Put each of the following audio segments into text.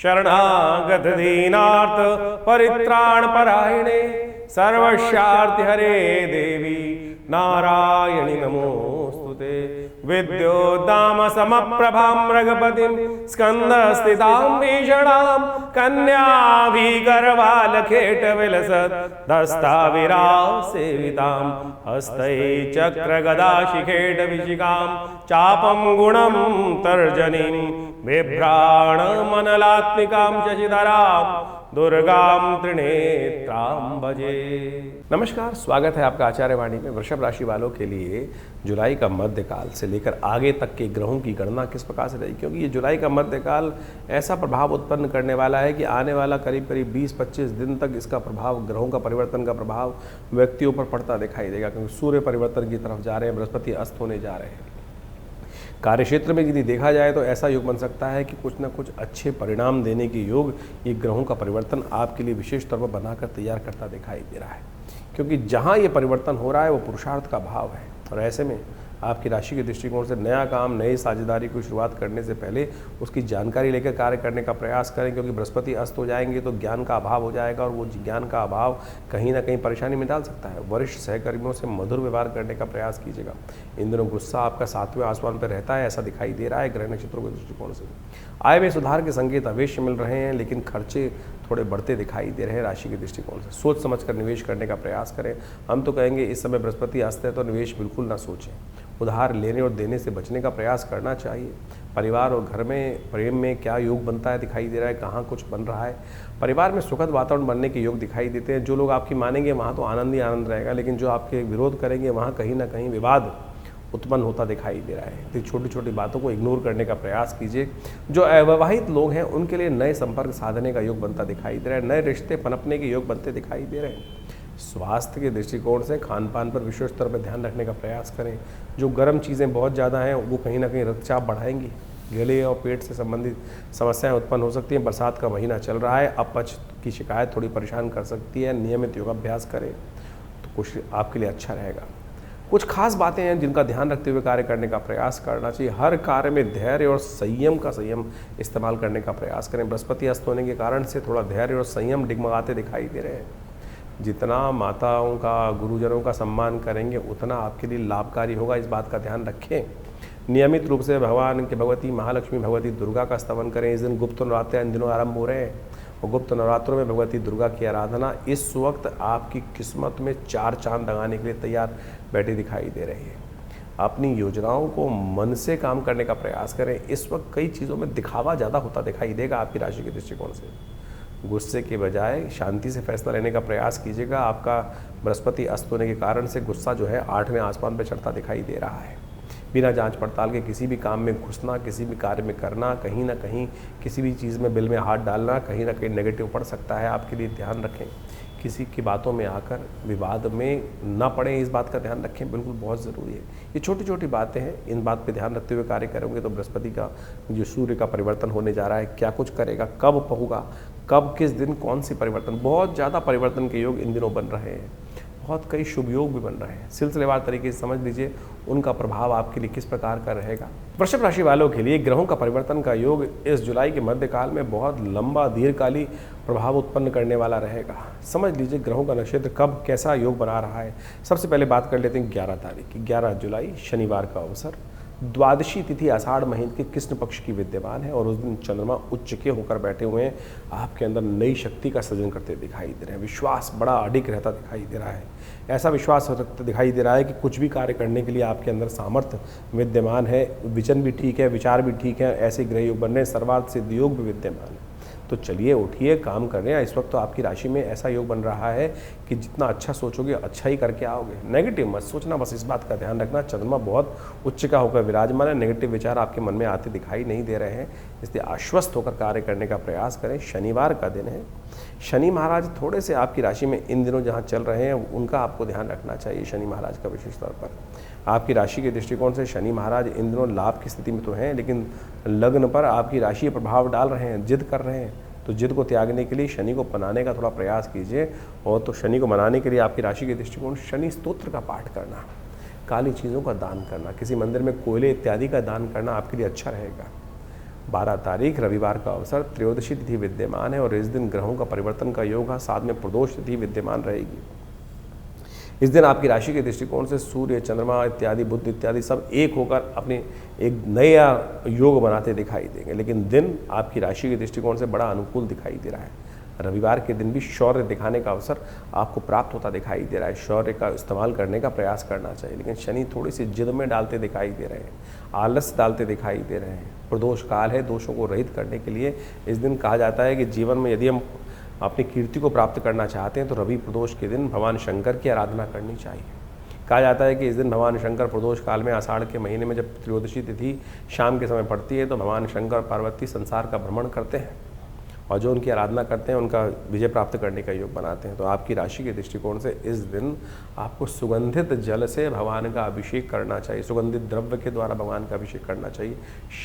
शरणागत दीनार्थ परित्राण परायणे सर्वस्यार्थ हरे देवी नारायणि नमोस्तुते। विद्योद्दाम समप्रभां मृगपतिं स्कंदस्थितां भीषणां कन्याभिगर्भालखेटविलसत् दस्ताविरासेवितां हस्तै चक्रगदाशिखेटविशिखां चापं गुणं तर्जनीं बिभ्राणमनलात्मिकां शशिधरां दुर्गां त्रिनेत्रां भजे। नमस्कार, स्वागत है आपका आचार्य वाणी में। वृषभ राशि वालों के लिए जुलाई का मध्यकाल से लेकर आगे तक के ग्रहों की गणना किस प्रकार से रहेगी, क्योंकि ये जुलाई का मध्यकाल ऐसा प्रभाव उत्पन्न करने वाला है कि आने वाला करीब 20-25 दिन तक इसका प्रभाव, ग्रहों का परिवर्तन का प्रभाव व्यक्तियों पर पड़ता दिखाई देगा। क्योंकि सूर्य परिवर्तन की तरफ जा रहे हैं, बृहस्पति अस्त होने जा रहे हैं। कार्यक्षेत्र में यदि देखा जाए तो ऐसा योग बन सकता है कि कुछ ना कुछ अच्छे परिणाम देने के योग ये ग्रहों का परिवर्तन आपके लिए विशेष तौर पर बनाकर तैयार करता दिखाई दे रहा है। क्योंकि जहाँ ये परिवर्तन हो रहा है वो पुरुषार्थ का भाव है, और ऐसे में आपकी राशि के दृष्टिकोण से नया काम, नई साझेदारी की शुरुआत करने से पहले उसकी जानकारी लेकर कार्य करने का प्रयास करें। क्योंकि बृहस्पति अस्त हो जाएंगे तो ज्ञान का अभाव हो जाएगा, और वो ज्ञान का अभाव कहीं ना कहीं परेशानी में डाल सकता है। वरिष्ठ सहकर्मियों से मधुर व्यवहार करने का प्रयास कीजिएगा। इन दिनों गुस्सा आपका 7वें आसमान पर रहता है, ऐसा दिखाई दे रहा है ग्रह नक्षत्रों के दृष्टिकोण से। आय में सुधार के संकेत अवश्य मिल रहे हैं, लेकिन खर्चे थोड़े बढ़ते दिखाई दे रहे हैं राशि के दृष्टिकोण से। सोच समझकर निवेश करने का प्रयास करें। हम तो कहेंगे इस समय बृहस्पति अस्त है तो निवेश बिल्कुल ना सोचें। उधार लेने और देने से बचने का प्रयास करना चाहिए। परिवार और घर में प्रेम में क्या योग बनता है दिखाई दे रहा है, कहाँ कुछ बन रहा है। परिवार में सुखद वातावरण बनने के योग दिखाई देते हैं। जो लोग आपकी मानेंगे वहाँ तो आनंद ही आनंद रहेगा, लेकिन जो आपके विरोध करेंगे वहाँ कहीं ना कहीं विवाद उत्पन्न होता दिखाई दे रहा है। तो छोटी छोटी बातों को इग्नोर करने का प्रयास कीजिए। जो अविवाहित लोग हैं उनके लिए नए संपर्क साधने का योग बनता दिखाई दे रहा है। नए रिश्ते पनपने के योग बनते दिखाई दे रहे हैं। स्वास्थ्य के दृष्टिकोण से खान पान पर विशेष स्तर पर ध्यान रखने का प्रयास करें। जो गर्म चीज़ें बहुत ज़्यादा हैं वो कहीं ना कहीं रक्तचाप बढ़ाएंगी। गले और पेट से संबंधित समस्याएं उत्पन्न हो सकती हैं। बरसात का महीना चल रहा है, अपच की शिकायत थोड़ी परेशान कर सकती है। नियमित योगाभ्यास करें तो कुछ आपके लिए अच्छा रहेगा। कुछ खास बातें हैं जिनका ध्यान रखते हुए कार्य करने का प्रयास करना चाहिए। हर कार्य में धैर्य और संयम इस्तेमाल करने का प्रयास करें। बृहस्पति अस्त होने के कारण से थोड़ा धैर्य और संयम डिगमगाते दिखाई दे रहे हैं। जितना माताओं का, गुरुजनों का सम्मान करेंगे उतना आपके लिए लाभकारी होगा, इस बात का ध्यान रखें। नियमित रूप से भगवान के भगवती महालक्ष्मी, भगवती दुर्गा का स्तवन करें। इस दिन गुप्त नवरात्र इन दिनों आरंभ हो रहे हैं, और गुप्त नवरात्रों में भगवती दुर्गा की आराधना इस वक्त आपकी किस्मत में 4 चांद लगाने के लिए तैयार बैठी दिखाई दे रही है। अपनी योजनाओं को मन से काम करने का प्रयास करें। इस वक्त कई चीज़ों में दिखावा ज़्यादा होता दिखाई देगा आपकी राशि के दृष्टिकोण से। गुस्से के बजाय शांति से फैसला लेने का प्रयास कीजिएगा। आपका बृहस्पति अस्त होने के कारण से गुस्सा जो है 8वें आसमान पर चढ़ता दिखाई दे रहा है। बिना जांच पड़ताल के किसी भी काम में घुसना, किसी भी कार्य में करना, कहीं ना कहीं किसी भी चीज़ में बिल में हाथ डालना कहीं ना कहीं नेगेटिव पड़ सकता है। आपके लिए ध्यान रखें, किसी की बातों में आकर विवाद में ना पड़े, इस बात का ध्यान रखें, बिल्कुल बहुत ज़रूरी है। ये छोटी छोटी बातें हैं, इन बात पे ध्यान रखते हुए कार्य करेंगे तो बृहस्पति का जो सूर्य का परिवर्तन होने जा रहा है, क्या कुछ करेगा, कब होगा, कब किस दिन कौन सी परिवर्तन, बहुत ज़्यादा परिवर्तन के योग इन दिनों बन रहे हैं। बहुत कई शुभ योग भी बन रहे हैं। सिलसिलेवार तरीके से समझ लीजिए उनका प्रभाव आपके लिए किस प्रकार का रहेगा। वृषभ राशि वालों के लिए ग्रहों का परिवर्तन का योग इस जुलाई के मध्यकाल में बहुत लंबा दीर्घकाली प्रभाव उत्पन्न करने वाला रहेगा। समझ लीजिए ग्रहों का नक्षत्र कब कैसा योग बना रहा है। सबसे पहले बात कर लेते हैं 11 तारीख की। 11 जुलाई शनिवार का अवसर, द्वादशी तिथि आषाढ़ महीने के कृष्ण पक्ष की विद्यमान है, और उस दिन चंद्रमा उच्च के होकर बैठे हुए हैं। आपके अंदर नई शक्ति का सृजन करते दिखाई दे रहे हैं। विश्वास बड़ा अडिग रहता दिखाई दे रहा है। ऐसा विश्वास दिखाई दे रहा है कि कुछ भी कार्य करने के लिए आपके अंदर सामर्थ्य विद्यमान है। विजन भी ठीक है, विचार भी ठीक है। ऐसे ग्रह योग बन रहे हैं। सर्वार्थ सिद्ध योग भी विद्यमान है। तो चलिए उठिए, काम कर रहे हैं। इस वक्त तो आपकी राशि में ऐसा योग बन रहा है कि जितना अच्छा सोचोगे अच्छा ही करके आओगे। नेगेटिव मत सोचना, बस इस बात का ध्यान रखना। चंद्रमा बहुत उच्च का होकर विराजमान है। नेगेटिव विचार आपके मन में आते दिखाई नहीं दे रहे हैं, इसलिए आश्वस्त होकर कार्य करने का प्रयास करें। शनिवार का दिन है। शनि महाराज थोड़े से आपकी राशि में इन दिनों जहाँ चल रहे हैं उनका आपको ध्यान रखना चाहिए। शनि महाराज का विशेष तौर पर आपकी राशि के दृष्टिकोण से शनि महाराज इन दिनों लाभ की स्थिति में तो हैं, लेकिन लग्न पर आपकी राशि प्रभाव डाल रहे हैं, जिद कर रहे हैं। तो जिद को त्यागने के लिए शनि को मनाने का थोड़ा प्रयास कीजिए। और तो शनि को मनाने के लिए आपकी राशि के दृष्टिकोण शनि स्तोत्र का पाठ करना, काली चीज़ों का दान करना, किसी मंदिर में कोयले इत्यादि का दान करना आपके लिए अच्छा रहेगा। 12 तारीख रविवार का अवसर, त्रयोदशी तिथि विद्यमान है और इस दिन ग्रहों का परिवर्तन का योग है, साथ में प्रदोष तिथि विद्यमान रहेगी। इस दिन आपकी राशि के दृष्टिकोण से सूर्य, चंद्रमा इत्यादि, बुध इत्यादि सब एक होकर अपनी एक नया योग बनाते दिखाई देंगे, लेकिन दिन आपकी राशि के दृष्टिकोण से बड़ा अनुकूल दिखाई दे रहा है। रविवार के दिन भी शौर्य दिखाने का अवसर आपको प्राप्त होता दिखाई दे रहा है। शौर्य का इस्तेमाल करने का प्रयास करना चाहिए, लेकिन शनि थोड़ी सी जिद में डालते दिखाई दे रहे हैं, आलस डालते दिखाई दे रहे हैं। प्रदोष काल है, दोषों को रहित करने के लिए इस दिन कहा जाता है कि जीवन में यदि हम अपनी कीर्ति को प्राप्त करना चाहते हैं तो रवि प्रदोष के दिन भगवान शंकर की आराधना करनी चाहिए। कहा जाता है कि इस दिन भगवान शंकर प्रदोष काल में आषाढ़ के महीने में जब त्रयोदशी तिथि शाम के समय पड़ती है तो भगवान शंकर और पार्वती संसार का भ्रमण करते हैं और जो उनकी आराधना करते हैं उनका विजय प्राप्त करने का योग बनाते हैं। तो आपकी राशि के दृष्टिकोण से इस दिन आपको सुगंधित जल से भगवान का अभिषेक करना चाहिए, सुगंधित द्रव्य के द्वारा भगवान का अभिषेक करना चाहिए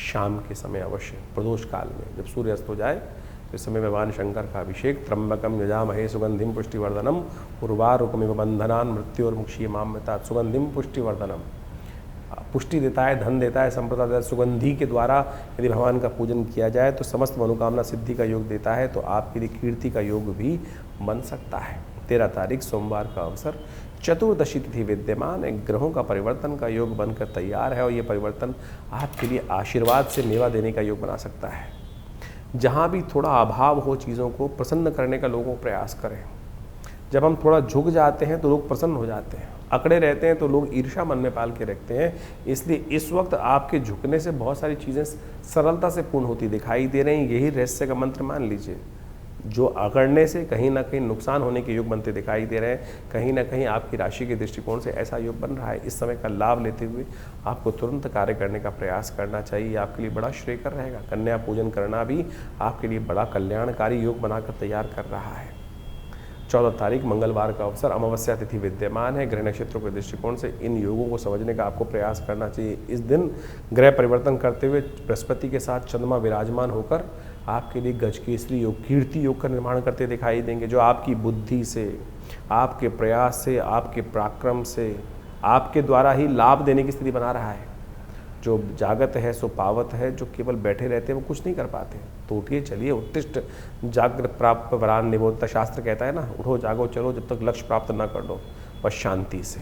शाम के समय अवश्य। प्रदोष काल में जब सूर्य अस्त हो जाए तो इस समय भगवान शंकर का अभिषेक, त्र्यंबकम यजामहे सुगंधिम पुष्टिवर्धनम उर्वारुकमिव बंधनान मृत्योर्मुक्षीय मामृतात्। सुगंधिम पुष्टिवर्धनम, पुष्टि देता है, धन देता है, संपदा देता है। सुगंधि के द्वारा यदि भगवान का पूजन किया जाए तो समस्त मनोकामना सिद्धि का योग देता है, तो आपके लिए कीर्ति का योग भी बन सकता है। 13 तारीख सोमवार का अवसर, चतुर्दशी तिथि विद्यमान है, ग्रहों का परिवर्तन का योग बनकर तैयार है और ये परिवर्तन आपके लिए आशीर्वाद से मेवा देने का योग बना सकता है। जहाँ भी थोड़ा अभाव हो चीज़ों को प्रसन्न करने का लोगों को प्रयास करें। जब हम थोड़ा झुक जाते हैं तो लोग प्रसन्न हो जाते हैं, अकड़े रहते हैं तो लोग ईर्ष्या मन में पाल के रखते हैं। इसलिए इस वक्त आपके झुकने से बहुत सारी चीज़ें सरलता से पूर्ण होती दिखाई दे रही हैं। यही रहस्य का मंत्र मान लीजिए। जो अकड़ने से कहीं ना कहीं नुकसान होने के योग बनते दिखाई दे रहे हैं, कहीं ना कहीं आपकी राशि के दृष्टिकोण से ऐसा योग बन रहा है। इस समय का लाभ लेते हुए आपको तुरंत कार्य करने का प्रयास करना चाहिए, आपके लिए बड़ा श्रेयकर रहेगा। कन्या पूजन करना भी आपके लिए बड़ा कल्याणकारी योग बनाकर तैयार कर रहा है। 14 तारीख मंगलवार का अवसर, अमावस्या तिथि विद्यमान है। ग्रह नक्षत्रों के दृष्टिकोण से इन योगों को समझने का आपको प्रयास करना चाहिए। इस दिन ग्रह परिवर्तन करते हुए बृहस्पति के साथ चंद्रमा विराजमान होकर आपके लिए गजकेसरी योग, कीर्ति योग का निर्माण करते दिखाई देंगे, जो आपकी बुद्धि से, आपके प्रयास से, आपके पराक्रम से, आपके द्वारा ही लाभ देने की स्थिति बना रहा है। जो जागत है सो पावत है, जो केवल बैठे रहते हैं वो कुछ नहीं कर पाते। तो उठिए चलिए, उत्तिष्ठ जागृत प्राप्त वरान निबोधता, शास्त्र कहता है ना, उठो जागो चलो जब तक लक्ष्य प्राप्त ना कर लो, बस शांति से।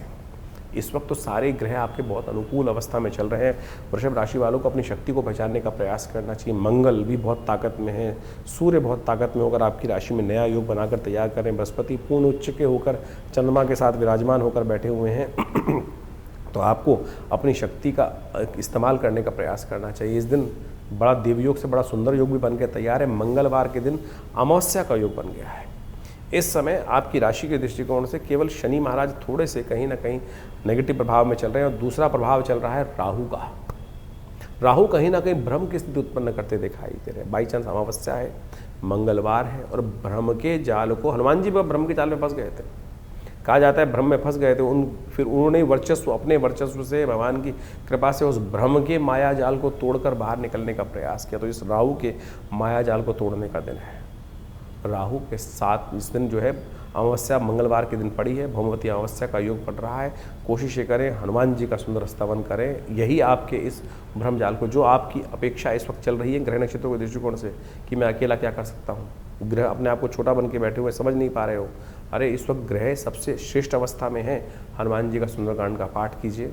इस वक्त तो सारे ग्रह आपके बहुत अनुकूल अवस्था में चल रहे हैं। वृषभ राशि वालों को अपनी शक्ति को पहचानने का प्रयास करना चाहिए। मंगल भी बहुत ताकत में है, सूर्य बहुत ताकत में होकर आपकी राशि में नया योग बनाकर तैयार करें। बृहस्पति पूर्ण उच्च के होकर चंद्रमा के साथ विराजमान होकर बैठे हुए हैं। तो आपको अपनी शक्ति का इस्तेमाल करने का प्रयास करना चाहिए। इस दिन बड़ा देवयोग से बड़ा सुंदर योग भी बन के तैयार है। मंगलवार के दिन अमावस्या का योग बन गया है। इस समय आपकी राशि के दृष्टिकोण से केवल शनि महाराज थोड़े से कहीं ना कहीं नेगेटिव प्रभाव में चल रहे हैं और दूसरा प्रभाव चल रहा है राहु का। राहु कहीं ना कहीं भ्रम की स्थिति उत्पन्न करते दिखाई दे रहे हैं। बाई चांस अमावस्या है, मंगलवार है और भ्रम के जाल को, हनुमान जी भ्रम के जाल में फंस गए थे। कहा जाता है भ्रम में फंस गए थे, फिर उन्होंने वर्चस्व, अपने वर्चस्व से, भगवान की कृपा से उस भ्रम के माया जाल को तोड़कर बाहर निकलने का प्रयास किया। तो इस राहु के माया जाल को तोड़ने का दिन है। राहु के साथ इस दिन जो है अमावस्या मंगलवार के दिन पड़ी है, भौमवती अमावस्या का योग पड़ रहा है। कोशिश करें हनुमान जी का सुंदर स्तवन करें, यही आपके इस भ्रम जाल को, जो आपकी अपेक्षा इस वक्त चल रही है ग्रह नक्षत्रों के दृष्टिकोण से कि मैं अकेला क्या कर सकता हूँ, ग्रह अपने आप को छोटा बन के बैठे हुए समझ नहीं पा रहे हो। अरे इस वक्त ग्रह सबसे श्रेष्ठ अवस्था में है। हनुमान जी का सुंदरकांड का पाठ कीजिए।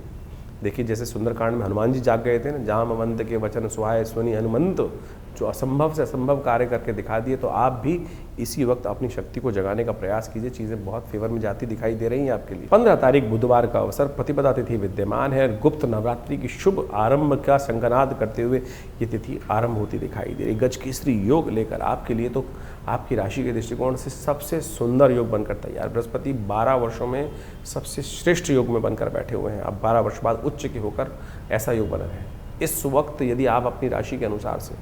देखिए जैसे सुंदरकांड में हनुमान जी जाग गए थे ना, जहाँ ममंत के वचन सुहाए सुनी हनुमंत, जो असंभव से असंभव कार्य करके दिखा दिए। तो आप भी इसी वक्त अपनी शक्ति को जगाने का प्रयास कीजिए, चीज़ें बहुत फेवर में जाती दिखाई दे रही हैं आपके लिए। 15 तारीख बुधवार का अवसर, प्रतिपदा तिथि विद्यमान है। गुप्त नवरात्रि की शुभ आरंभ का शंखनाद करते हुए ये तिथि आरंभ होती दिखाई दे रही। गजकेसरी योग लेकर आपके लिए तो आपकी राशि के दृष्टिकोण से सबसे सुंदर योग बनकर तैयार। बृहस्पति 12 वर्षों में सबसे श्रेष्ठ योग में बनकर बैठे हुए हैं। अब 12 वर्ष बाद उच्च के होकर ऐसा योग बना है। इस वक्त यदि आप अपनी राशि के अनुसार से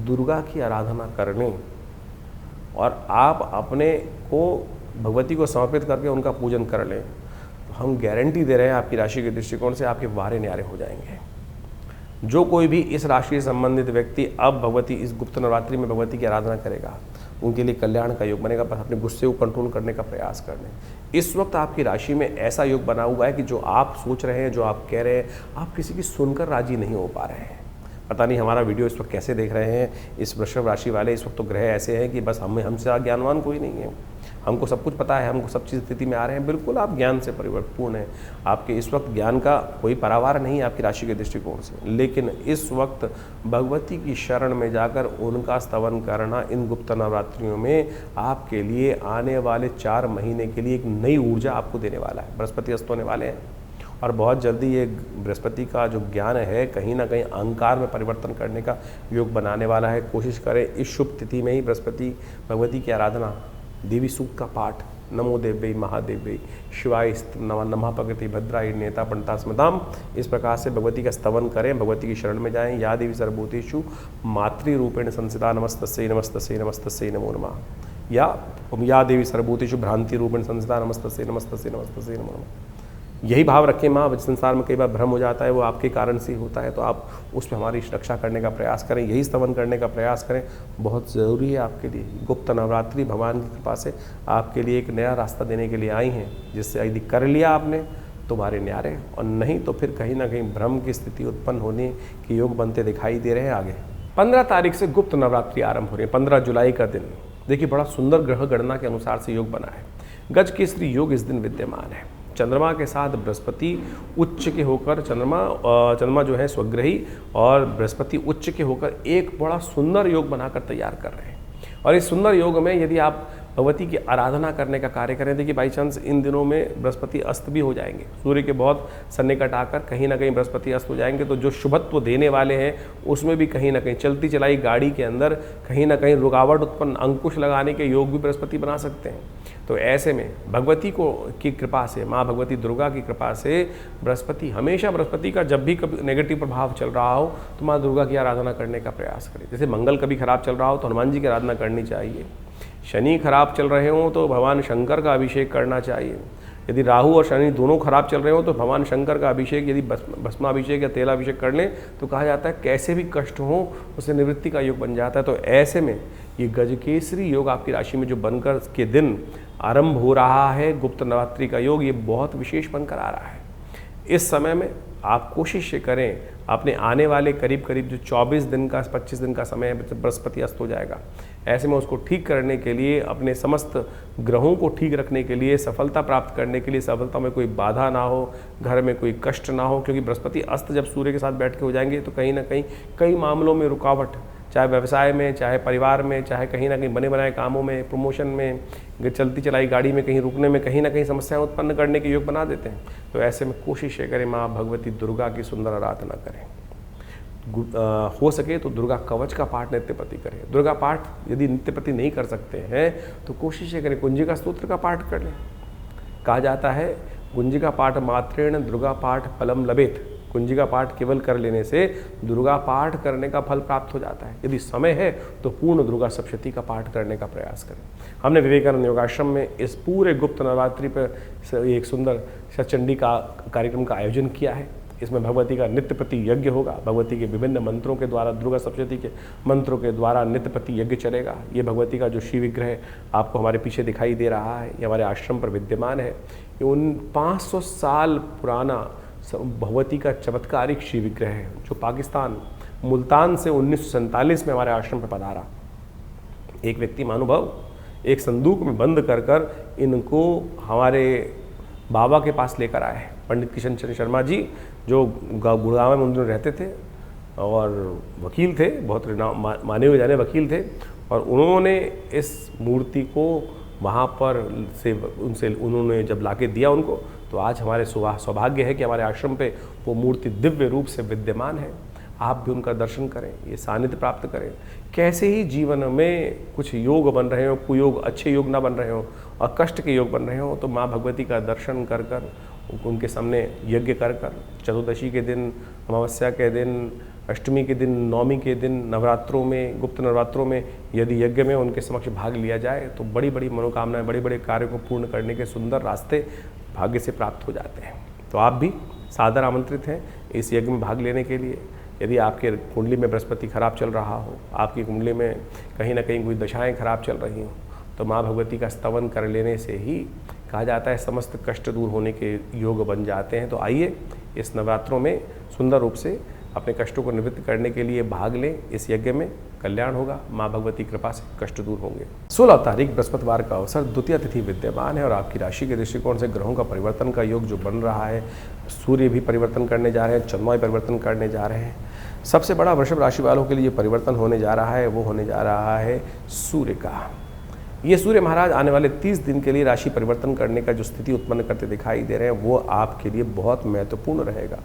दुर्गा की आराधना करने और आप अपने को भगवती को समर्पित करके उनका पूजन कर लें, तो हम गारंटी दे रहे हैं आपकी राशि के दृष्टिकोण से आपके वारे न्यारे हो जाएंगे। जो कोई भी इस राशि से संबंधित व्यक्ति अब भगवती इस गुप्त नवरात्रि में भगवती की आराधना करेगा, उनके लिए कल्याण का योग बनेगा। बस अपने गुस्से को कंट्रोल करने का प्रयास कर लें। इस वक्त आपकी राशि में ऐसा योग बना हुआ है कि जो आप सोच रहे हैं, जो आप कह रहे हैं, आप किसी की सुनकर राजी नहीं हो पा रहे हैं। पता नहीं हमारा वीडियो इस वक्त कैसे देख रहे हैं इस वृषभ राशि वाले। इस वक्त तो ग्रह ऐसे हैं कि बस हमसे ज्ञानवान कोई नहीं है, हमको सब कुछ पता है, हमको सब चीज़ स्थिति में आ रहे हैं। बिल्कुल आप ज्ञान से परिपूर्ण हैं, आपके इस वक्त ज्ञान का कोई परावार नहीं है आपकी राशि के दृष्टिकोण से। लेकिन इस वक्त भगवती की शरण में जाकर उनका स्तवन करना इन गुप्त नवरात्रियों में आपके लिए आने वाले 4 महीने के लिए एक नई ऊर्जा आपको देने वाला है। बृहस्पति अस्त होने वाले हैं और बहुत जल्दी ये बृहस्पति का जो ज्ञान है कहीं ना कहीं अहंकार में परिवर्तन करने का योग बनाने वाला है। कोशिश करें इस शुभ तिथि में ही बृहस्पति भगवती की आराधना, देवी सूक्त का पाठ, नमो देव्यै महादेव्यै शिवाय नमः प्रकृति भद्राय नेता पंडिता स्मृताम, इस प्रकार से भगवती का स्तवन करें, भगवती की शरण में जाएं। या देवी सर्वभूतेषु मातृरूपेण संस्थिता नमस्तस्यै नमस्तस्यै नमस्तस्यै नमो नमः, या देवी सर्वभूतेषु भ्रांति रूपेण संस्थिता नमस्तस्यै नमस्तस्यै नमस्तस्यै नमो नमः। यही भाव रखें माँ। संसार में कई बार भ्रम हो जाता है, वो आपके कारण से होता है, तो आप उस पर हमारी रक्षा करने का प्रयास करें, यही स्तवन करने का प्रयास करें, बहुत ज़रूरी है आपके लिए। गुप्त नवरात्रि भगवान की कृपा से आपके लिए एक नया रास्ता देने के लिए आई हैं, जिससे यदि कर लिया आपने तो हमारे न्यारे, और नहीं तो फिर कहीं ना कहीं भ्रम की स्थिति उत्पन्न होने के योग बनते दिखाई दे रहे हैं। आगे 15 तारीख से गुप्त नवरात्रि आरंभ हो रही है। 15 जुलाई का दिन देखिए बड़ा सुंदर ग्रह गणना के अनुसार से योग बना है। गज केसरी योग इस दिन विद्यमान है। चंद्रमा के साथ बृहस्पति उच्च के होकर, चंद्रमा जो है स्वग्रही और बृहस्पति उच्च के होकर एक बड़ा सुंदर योग बनाकर तैयार कर रहे हैं। और इस सुंदर योग में यदि आप भगवती की आराधना करने का कार्य करें, देखिए बाई चांस इन दिनों में बृहस्पति अस्त भी हो जाएंगे, सूर्य के बहुत सन्निकट आकर कहीं ना कहीं बृहस्पति अस्त हो जाएंगे, तो जो शुभत्व देने वाले हैं उसमें भी कहीं ना कहीं चलती चलाई गाड़ी के अंदर कहीं ना कहीं रुकावट उत्पन्न, अंकुश लगाने के योग भी बृहस्पति बना सकते हैं। तो ऐसे में भगवती की कृपा से, माँ भगवती दुर्गा की कृपा से बृहस्पति हमेशा, बृहस्पति का जब भी कभी नेगेटिव प्रभाव चल रहा हो तो माँ दुर्गा की आराधना करने का प्रयास करें। जैसे मंगल कभी खराब चल रहा हो तो हनुमान जी की आराधना करनी चाहिए, शनि खराब चल रहे हों तो भगवान शंकर का अभिषेक करना चाहिए, यदि राहु और शनि दोनों खराब चल रहे हो तो भगवान शंकर का अभिषेक, यदि भस्माभिषेक या तेलाभिषेक कर लें तो कहा जाता है कैसे भी कष्ट हो उससे निवृत्ति का योग बन जाता है। तो ऐसे में ये गजकेसरी योग आपकी राशि में जो बनकर के दिन आरंभ हो रहा है, गुप्त नवरात्रि का योग, ये बहुत विशेष बनकर आ रहा है। इस समय में आप कोशिश करें, अपने आने वाले करीब करीब जो 24 दिन का 25 दिन का समय बृहस्पति अस्त हो जाएगा, ऐसे में उसको ठीक करने के लिए, अपने समस्त ग्रहों को ठीक रखने के लिए, सफलता प्राप्त करने के लिए, सफलता में कोई बाधा ना हो, घर में कोई कष्ट ना हो, क्योंकि बृहस्पति अस्त जब सूर्य के साथ बैठ के हो जाएंगे तो कहीं ना कहीं कई मामलों में रुकावट, चाहे व्यवसाय में, चाहे परिवार में, चाहे कहीं ना कहीं बने बनाए कामों में, प्रमोशन में, चलती चलाई गाड़ी में कहीं रुकने में कहीं ना कहीं समस्याएं उत्पन्न करने के योग बना देते हैं। तो ऐसे में कोशिश करें माँ भगवती दुर्गा की सुंदर आराधना करें। हो सके तो दुर्गा कवच का पाठ नित्यपति करें। दुर्गा पाठ यदि नित्यपति नहीं कर सकते हैं तो कोशिश करें कुंजिका स्तोत्र का पाठ कर लें। कहा जाता है कुंजिका पाठ मात्रेण दुर्गा पाठ फलम लभेत, कुंजिका पाठ केवल कर लेने से दुर्गा पाठ करने का फल प्राप्त हो जाता है। यदि समय है तो पूर्ण दुर्गा सप्तशती का पाठ करने का प्रयास करें। हमने विवेकानंद योगाश्रम में इस पूरे गुप्त नवरात्रि पर एक सुंदर सचंडी का कार्यक्रम का आयोजन किया है। इसमें भगवती का नित्यपति यज्ञ होगा, भगवती के विभिन्न मंत्रों के द्वारा, दुर्गा सप्तशती के मंत्रों के द्वारा नित्यपति यज्ञ चलेगा। ये भगवती का जो शिव विग्रह आपको हमारे पीछे दिखाई दे रहा है, ये हमारे आश्रम पर विद्यमान है। ये उन 500 साल पुराना भगवती का चमत्कारिक शिव विग्रह है जो पाकिस्तान मुल्तान से 1947 में हमारे आश्रम पर पधारा। एक व्यक्ति महानुभाव एक संदूक में बंद कर कर इनको हमारे बाबा के पास लेकर आए। पंडित किशन चंद्र शर्मा जी जो गुड़गांव में उन रहते थे और वकील थे, बहुत माने हुए जाने वकील थे, और उन्होंने इस मूर्ति को वहाँ पर से उनसे उन्होंने जब लाके दिया उनको, तो आज हमारे सौभाग्य है कि हमारे आश्रम पे वो मूर्ति दिव्य रूप से विद्यमान है। आप भी उनका दर्शन करें, ये सानिध्य प्राप्त करें। कैसे ही जीवन में कुछ योग बन रहे हो, कुयोग अच्छे योग ना बन रहे हो और कष्ट के योग बन रहे हो, तो माँ भगवती का दर्शन कर कर, उनके सामने यज्ञ कर कर, चतुर्दशी के दिन, अमावस्या के दिन, अष्टमी के दिन, नवमी के दिन, नवरात्रों में, गुप्त नवरात्रों में यदि यज्ञ में उनके समक्ष भाग लिया जाए तो बड़ी बड़ी मनोकामनाएं, बड़े बड़े कार्य को पूर्ण करने के सुंदर रास्ते भाग्य से प्राप्त हो जाते हैं। तो आप भी सादर आमंत्रित हैं इस यज्ञ में भाग लेने के लिए। यदि आपके कुंडली में बृहस्पति खराब चल रहा हो, आपकी कुंडली में कहीं ना कहीं कोई दशाएं खराब चल रही हों, तो माँ भगवती का स्तवन कर लेने से ही कहा जाता है समस्त कष्ट दूर होने के योग बन जाते हैं। तो आइए इस नवरात्रों में सुंदर रूप से अपने कष्टों को निवृत्त करने के लिए भाग लें इस यज्ञ में, कल्याण होगा, माँ भगवती कृपा से कष्ट दूर होंगे। 16 तारीख बृहस्पतिवार का अवसर, द्वितीय तिथि विद्यमान है और आपकी राशि के दृष्टिकोण से ग्रहों का परिवर्तन का योग जो बन रहा है, सूर्य भी परिवर्तन करने जा रहे हैं, चंद्रमा भी परिवर्तन करने जा रहे हैं। सबसे बड़ा वृषभ राशि वालों के लिए परिवर्तन होने जा रहा है, वो होने जा रहा है सूर्य का। ये सूर्य महाराज आने वाले 30 दिन के लिए राशि परिवर्तन करने का जो स्थिति उत्पन्न करते दिखाई दे रहे हैं, वो आपके लिए बहुत महत्वपूर्ण रहेगा।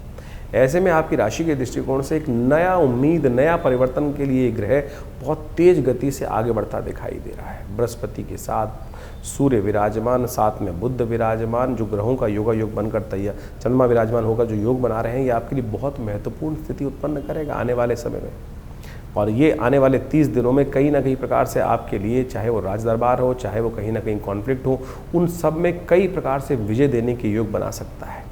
ऐसे में आपकी राशि के दृष्टिकोण से एक नया उम्मीद, नया परिवर्तन के लिए ग्रह बहुत तेज गति से आगे बढ़ता दिखाई दे रहा है। बृहस्पति के साथ सूर्य विराजमान, साथ में बुध विराजमान, जो ग्रहों का योगा योग बनकर तैयार, चंद्रमा विराजमान होकर जो योग बना रहे हैं, ये आपके लिए बहुत महत्वपूर्ण स्थिति उत्पन्न करेगा आने वाले समय में। और ये आने वाले 30 दिनों में कहीं ना कहीं प्रकार से आपके लिए, चाहे वो राज दरबार हो, चाहे वो कहीं ना कहीं कॉन्फ्लिक्ट हो, उन सब में कई प्रकार से विजय देने के योग बना सकता है।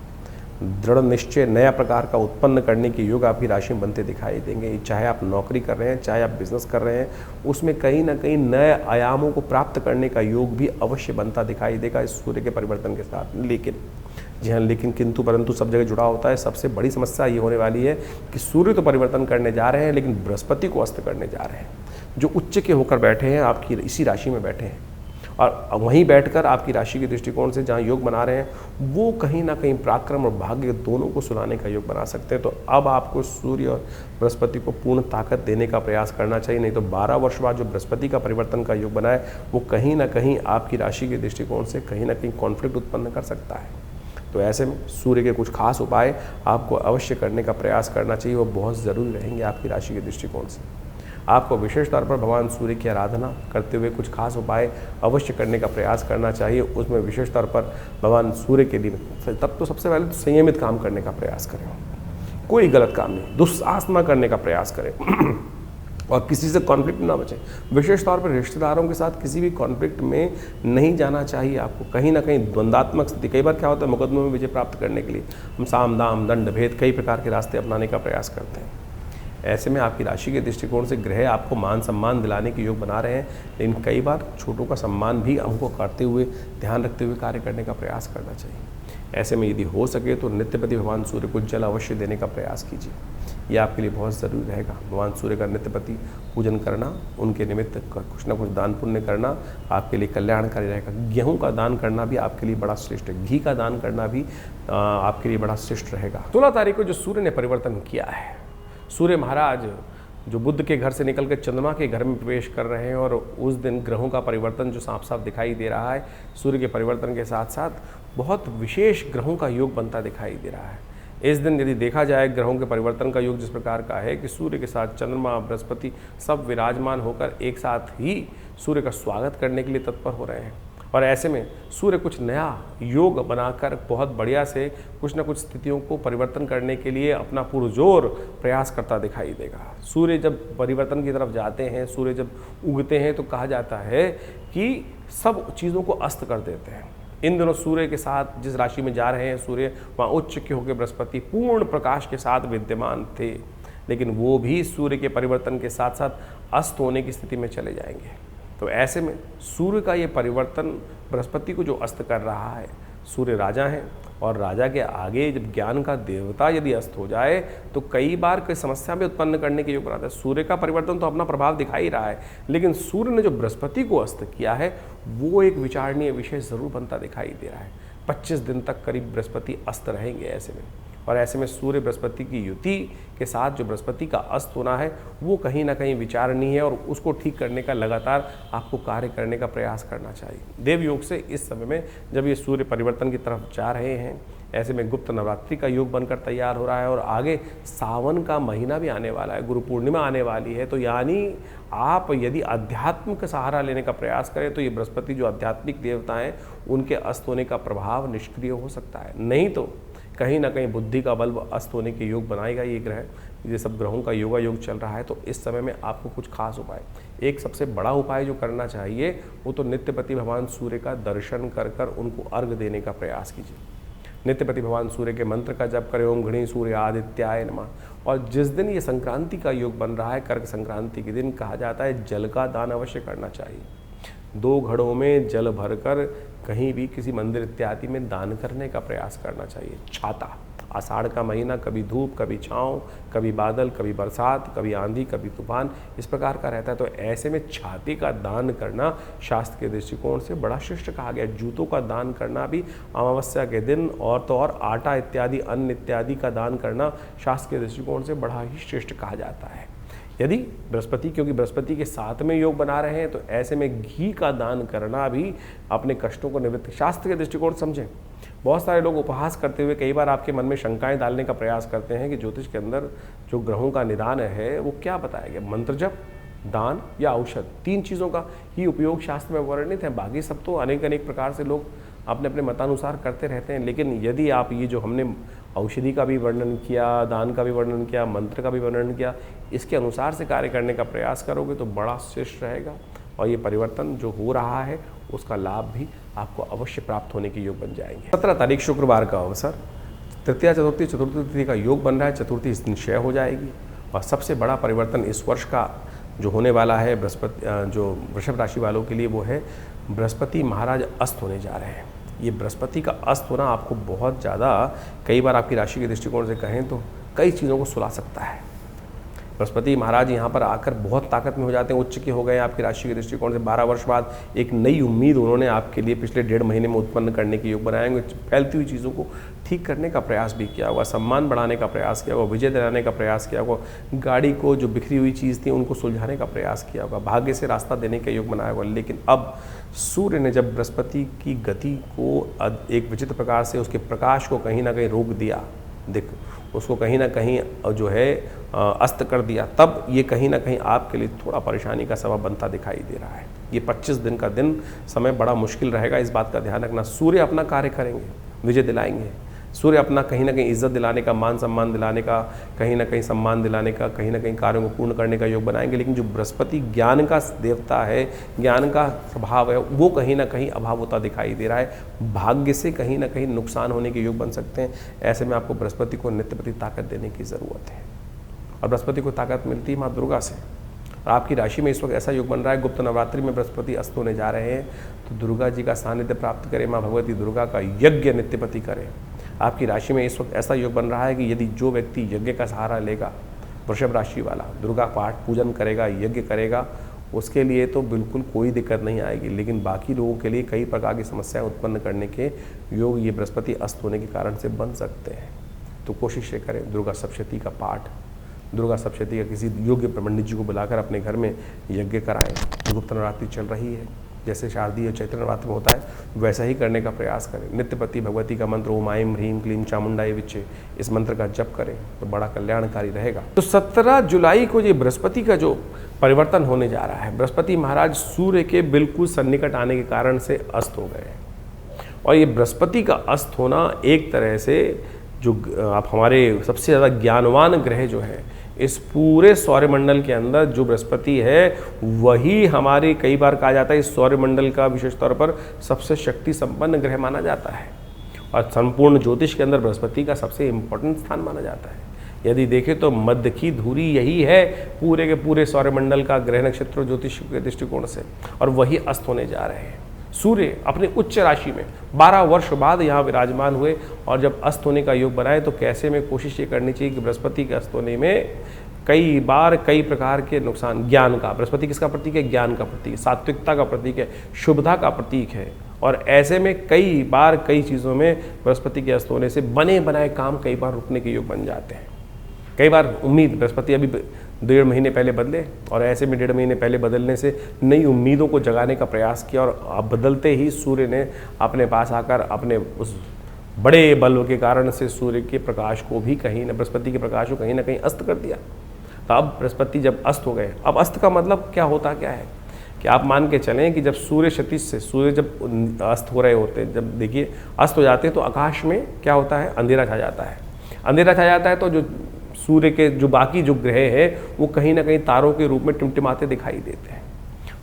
दृढ़ निश्चय नया प्रकार का उत्पन्न करने के योग आपकी राशि में बनते दिखाई देंगे। चाहे आप नौकरी कर रहे हैं, चाहे आप बिजनेस कर रहे हैं, उसमें कहीं ना कहीं नए आयामों को प्राप्त करने का योग भी अवश्य बनता दिखाई देगा इस सूर्य के परिवर्तन के साथ। लेकिन जी हाँ, लेकिन किंतु परंतु सब जगह जुड़ा होता है। सबसे बड़ी समस्या ये होने वाली है कि सूर्य तो परिवर्तन करने जा रहे हैं, लेकिन बृहस्पति को अस्त करने जा रहे हैं, जो उच्च के होकर बैठे हैं, आपकी इसी राशि में बैठे हैं। और वहीं बैठकर आपकी राशि के दृष्टिकोण से जहाँ योग बना रहे हैं, वो कहीं ना कहीं पराक्रम और भाग्य दोनों को सुनाने का योग बना सकते हैं। तो अब आपको सूर्य और बृहस्पति को पूर्ण ताकत देने का प्रयास करना चाहिए, नहीं तो 12 वर्ष बाद जो बृहस्पति का परिवर्तन का योग बना है, वो कहीं ना कहीं आपकी राशि के दृष्टिकोण से कहीं ना कहीं कॉन्फ्लिक्ट उत्पन्न कर सकता है। तो ऐसे में सूर्य के कुछ खास उपाय आपको अवश्य करने का प्रयास करना चाहिए, वो बहुत ज़रूरी रहेंगे आपकी राशि के दृष्टिकोण से। आपको विशेष तौर पर भगवान सूर्य की आराधना करते हुए कुछ खास उपाय अवश्य करने का प्रयास करना चाहिए। उसमें विशेष तौर पर भगवान सूर्य के लिए तब तो सबसे पहले तो संयमित काम करने का प्रयास करें, कोई गलत काम नहीं, दुस्साहस न करने का प्रयास करें और किसी से कॉन्फ्लिक्ट ना बचें। विशेष तौर पर रिश्तेदारों के साथ किसी भी कॉन्फ्लिक्ट में नहीं जाना चाहिए आपको। कहीं ना कहीं द्वंद्वात्मक स्थिति, कई बार क्या होता है, मुकदमों में विजय प्राप्त करने के लिए हम साम दाम दंड भेद कई प्रकार के रास्ते अपनाने का प्रयास करते हैं। ऐसे में आपकी राशि के दृष्टिकोण से ग्रह आपको मान सम्मान दिलाने के योग बना रहे हैं, लेकिन कई बार छोटों का सम्मान भी हमको करते हुए, ध्यान रखते हुए कार्य करने का प्रयास करना चाहिए। ऐसे में यदि हो सके तो नित्यपति भगवान सूर्य को जल अवश्य देने का प्रयास कीजिए, ये आपके लिए बहुत ज़रूरी रहेगा। भगवान सूर्य का नित्यपति पूजन करना, उनके निमित्त कुछ ना कुछ दान पुण्य करना आपके लिए कल्याणकारी रहेगा। गेहूं का दान करना भी आपके लिए बड़ा श्रेष्ठ है, घी का दान करना भी आपके लिए बड़ा श्रेष्ठ रहेगा। 16 तारीख को जो सूर्य ने परिवर्तन किया है, सूर्य महाराज जो बुध के घर से निकल कर चंद्रमा के घर में प्रवेश कर रहे हैं, और उस दिन ग्रहों का परिवर्तन जो साफ साफ दिखाई दे रहा है, सूर्य के परिवर्तन के साथ साथ बहुत विशेष ग्रहों का योग बनता दिखाई दे रहा है। इस दिन यदि देखा जाए ग्रहों के परिवर्तन का योग जिस प्रकार का है कि सूर्य के साथ चंद्रमा, बृहस्पति सब विराजमान होकर एक साथ ही सूर्य का स्वागत करने के लिए तत्पर हो रहे हैं। और ऐसे में सूर्य कुछ नया योग बनाकर बहुत बढ़िया से कुछ न कुछ स्थितियों को परिवर्तन करने के लिए अपना पुरजोर प्रयास करता दिखाई देगा। सूर्य जब परिवर्तन की तरफ जाते हैं, सूर्य जब उगते हैं, तो कहा जाता है कि सब चीज़ों को अस्त कर देते हैं। इन दिनों सूर्य के साथ जिस राशि में जा रहे हैं सूर्य, वहाँ उच्च के होकर बृहस्पति पूर्ण प्रकाश के साथ विद्यमान थे, लेकिन वो भी सूर्य के परिवर्तन के साथ साथ अस्त होने की स्थिति में चले जाएंगे। तो ऐसे में सूर्य का ये परिवर्तन बृहस्पति को जो अस्त कर रहा है, सूर्य राजा हैं और राजा के आगे जब ज्ञान का देवता यदि अस्त हो जाए तो कई बार कोई समस्या भी उत्पन्न करने के योग बनाता है। सूर्य का परिवर्तन तो अपना प्रभाव दिखा ही रहा है, लेकिन सूर्य ने जो बृहस्पति को अस्त किया है वो एक विचारणीय विषय जरूर बनता दिखाई दे रहा है। 25 दिन तक करीब बृहस्पति अस्त रहेंगे ऐसे में, और ऐसे में सूर्य बृहस्पति की युति के साथ जो बृहस्पति का अस्त होना है वो कहीं ना कहीं विचारणीय है, और उसको ठीक करने का लगातार आपको कार्य करने का प्रयास करना चाहिए। देव योग से इस समय में जब ये सूर्य परिवर्तन की तरफ जा रहे हैं, ऐसे में गुप्त नवरात्रि का योग बनकर तैयार हो रहा है, और आगे सावन का महीना भी आने वाला है, गुरु पूर्णिमा आने वाली है। तो यानी आप यदि अध्यात्म का सहारा लेने का प्रयास करें तो ये बृहस्पति जो आध्यात्मिक देवता हैं उनके अस्त होने का प्रभाव निष्क्रिय हो सकता है, नहीं तो कहीं ना कहीं बुद्धि का बल अस्त होने के योग बनाएगा ये ग्रह। ये सब ग्रहों का योगा योग चल रहा है, तो इस समय में आपको कुछ खास उपाय, एक सबसे बड़ा उपाय जो करना चाहिए वो तो नित्यपति भगवान सूर्य का दर्शन कर कर उनको अर्घ देने का प्रयास कीजिए। नित्यपति भगवान सूर्य के मंत्र का जप करें, ओम घृणी सूर्य आदित्याय नमः। और जिस दिन ये संक्रांति का योग बन रहा है, कर्क संक्रांति के दिन, कहा जाता है जल का दान अवश्य करना चाहिए। 2 घड़ों में जल भरकर कहीं भी किसी मंदिर इत्यादि में दान करने का प्रयास करना चाहिए। छाता आषाढ़ का महीना, कभी धूप, कभी छाँव, कभी बादल, कभी बरसात, कभी आंधी, कभी तूफान, इस प्रकार का रहता है। तो ऐसे में छाती का दान करना शास्त्र के दृष्टिकोण से बड़ा श्रेष्ठ कहा गया। जूतों का दान करना भी अमावस्या के दिन, और तो और आटा इत्यादि, अन्न इत्यादि का दान करना शास्त्र के दृष्टिकोण से बड़ा ही श्रेष्ठ कहा जाता है। यदि बृहस्पति, क्योंकि बृहस्पति के साथ में योग बना रहे हैं, तो ऐसे में घी का दान करना भी अपने कष्टों को निवृत्त, शास्त्र के दृष्टिकोण समझें। बहुत सारे लोग उपहास करते हुए कई बार आपके मन में शंकाएं डालने का प्रयास करते हैं कि ज्योतिष के अंदर जो ग्रहों का निदान है वो क्या बताया गया, मंत्र जप, दान या औषध, 3 चीज़ों का ही उपयोग शास्त्र में वर्णित है। बाकी सब तो अनेक अनेक प्रकार से लोग अपने अपने मतानुसार करते रहते हैं। लेकिन यदि आप ये जो हमने औषधि का भी वर्णन किया, दान का भी वर्णन किया, मंत्र का भी वर्णन किया, इसके अनुसार से कार्य करने का प्रयास करोगे तो बड़ा श्रेष्ठ रहेगा, और ये परिवर्तन जो हो रहा है उसका लाभ भी आपको अवश्य प्राप्त होने के योग बन जाएंगे। 17 तारीख शुक्रवार का अवसर, तृतीया चतुर्थी, चतुर्थी तिथि का योग बन रहा है। चतुर्थी इस दिन क्षय हो जाएगी, और सबसे बड़ा परिवर्तन इस वर्ष का जो होने वाला है बृहस्पति, जो वृषभ राशि वालों के लिए, वो है बृहस्पति महाराज अस्त होने जा रहे हैं। ये बृहस्पति का अस्त होना आपको बहुत ज़्यादा, कई बार आपकी राशि के दृष्टिकोण से कहें तो कई चीज़ों को सुला सकता है। बृहस्पति महाराज यहाँ पर आकर बहुत ताकत में हो जाते हैं, उच्च के हो गए आपकी राशि के दृष्टिकोण से। 12 वर्ष बाद एक नई उम्मीद उन्होंने आपके लिए पिछले 1.5 महीने में उत्पन्न करने के योग बनाएंगे। फैलती हुई चीज़ों को ठीक करने का प्रयास भी किया होगा, सम्मान बढ़ाने का प्रयास किया होगा, विजय दिलाने का प्रयास किया होगा, गाड़ी को जो बिखरी हुई चीज़ थी उनको सुलझाने का प्रयास किया होगा, भाग्य से रास्ता देने का योग बनाया होगा। लेकिन अब सूर्य ने जब बृहस्पति की गति को एक विचित्र प्रकार से, उसके प्रकाश को कहीं ना कहीं रोक दिया, उसको कहीं ना कहीं जो है अस्त कर दिया, तब ये कहीं ना कहीं आपके लिए थोड़ा परेशानी का सबब बनता दिखाई दे रहा है। ये 25 दिन का दिन समय बड़ा मुश्किल रहेगा, इस बात का ध्यान रखना। सूर्य अपना कार्य करेंगे, विजय दिलाएंगे। सूर्य अपना कहीं ना कहीं इज्जत दिलाने का, मान सम्मान दिलाने का, कहीं ना कहीं सम्मान दिलाने का, कहीं ना कहीं कार्यों को पूर्ण करने का योग बनाएंगे। लेकिन जो बृहस्पति ज्ञान का देवता है, ज्ञान का स्वभाव है, वो कहीं ना कहीं अभाव होता दिखाई दे रहा है। भाग्य से कहीं ना कहीं नुकसान होने के योग बन सकते हैं। ऐसे में आपको बृहस्पति को नित्य प्रति ताकत देने की ज़रूरत है, और बृहस्पति को ताकत मिलती है माँ दुर्गा से। और आपकी राशि में इस वक्त ऐसा योग बन रहा है, गुप्त नवरात्रि में बृहस्पति अस्त होने जा रहे हैं, तो दुर्गा जी का सानिध्य प्राप्त करें, माँ भगवती दुर्गा का यज्ञ नित्यपति करें। आपकी राशि में इस वक्त ऐसा योग बन रहा है कि यदि जो व्यक्ति यज्ञ का सहारा लेगा, वृषभ राशि वाला, दुर्गा पाठ पूजन करेगा, यज्ञ करेगा, उसके लिए तो बिल्कुल कोई दिक्कत नहीं आएगी। लेकिन बाकी लोगों के लिए कई प्रकार की समस्याएं उत्पन्न करने के योग ये बृहस्पति अस्त होने के कारण से बन सकते हैं। तो कोशिश ये करें, दुर्गा सप्तशती का पाठ, दुर्गा सप्तशती का किसी योग्य पंडित जी को बुलाकर अपने घर में यज्ञ कराएं। गुप्त नवरात्रि चल रही है, जैसे शारदीय चैत्र नवरात्रि में होता है वैसा ही करने का प्रयास करें। नित्यपति भगवती का मंत्र ओम ऐं ह्रीं क्लीं चामुंडाय विच्चे, इस मंत्र का जप करें तो बड़ा कल्याणकारी रहेगा। तो 17 जुलाई को ये बृहस्पति का जो परिवर्तन होने जा रहा है, बृहस्पति महाराज सूर्य के बिल्कुल सन्निकट आने के कारण से अस्त हो गए। और ये बृहस्पति का अस्त होना एक तरह से जो आप हमारे सबसे ज़्यादा ज्ञानवान ग्रह जो है इस पूरे सौरमंडल के अंदर, जो बृहस्पति है वही हमारे, कई बार कहा जाता है इस सौरमंडल का विशेष तौर पर सबसे शक्ति संपन्न ग्रह माना जाता है, और संपूर्ण ज्योतिष के अंदर बृहस्पति का सबसे इम्पोर्टेंट स्थान माना जाता है। यदि देखें तो मध्य की धुरी यही है पूरे के पूरे सौरमंडल का, ग्रह नक्षत्र ज्योतिष के दृष्टिकोण से, और वही अस्त होने जा रहे हैं। सूर्य अपने उच्च राशि में 12 वर्ष बाद यहाँ विराजमान हुए, और जब अस्त होने का योग बनाए तो कैसे में कोशिश ये करनी चाहिए कि बृहस्पति के अस्त होने में कई बार कई प्रकार के नुकसान, ज्ञान का, बृहस्पति किसका प्रतीक है? ज्ञान का प्रतीक है, सात्विकता का प्रतीक है, शुभता का प्रतीक है। और ऐसे में कई बार कई चीज़ों में बृहस्पति के अस्त होने से बने बनाए काम कई बार रुकने के योग बन जाते हैं। कई बार उम्मीद, बृहस्पति अभी 1.5 महीने पहले बदले, और ऐसे में 1.5 महीने पहले बदलने से नई उम्मीदों को जगाने का प्रयास किया, और अब बदलते ही सूर्य ने अपने पास आकर अपने उस बड़े बल के कारण से सूर्य के प्रकाश को भी कहीं न, बृहस्पति के प्रकाश को कहीं ना कहीं अस्त कर दिया। तो अब बृहस्पति जब अस्त हो गए, अब अस्त का मतलब क्या होता क्या है कि आप मान के चलें कि जब सूर्य क्षितिज से, सूर्य जब अस्त हो रहे होते हैं, जब देखिए अस्त हो जाते हैं तो आकाश में क्या होता है? अंधेरा छा जाता है। अंधेरा छा जाता है तो जो सूर्य के जो बाकी जो ग्रह है वो कहीं ना कहीं तारों के रूप में टिमटिमाते दिखाई देते हैं।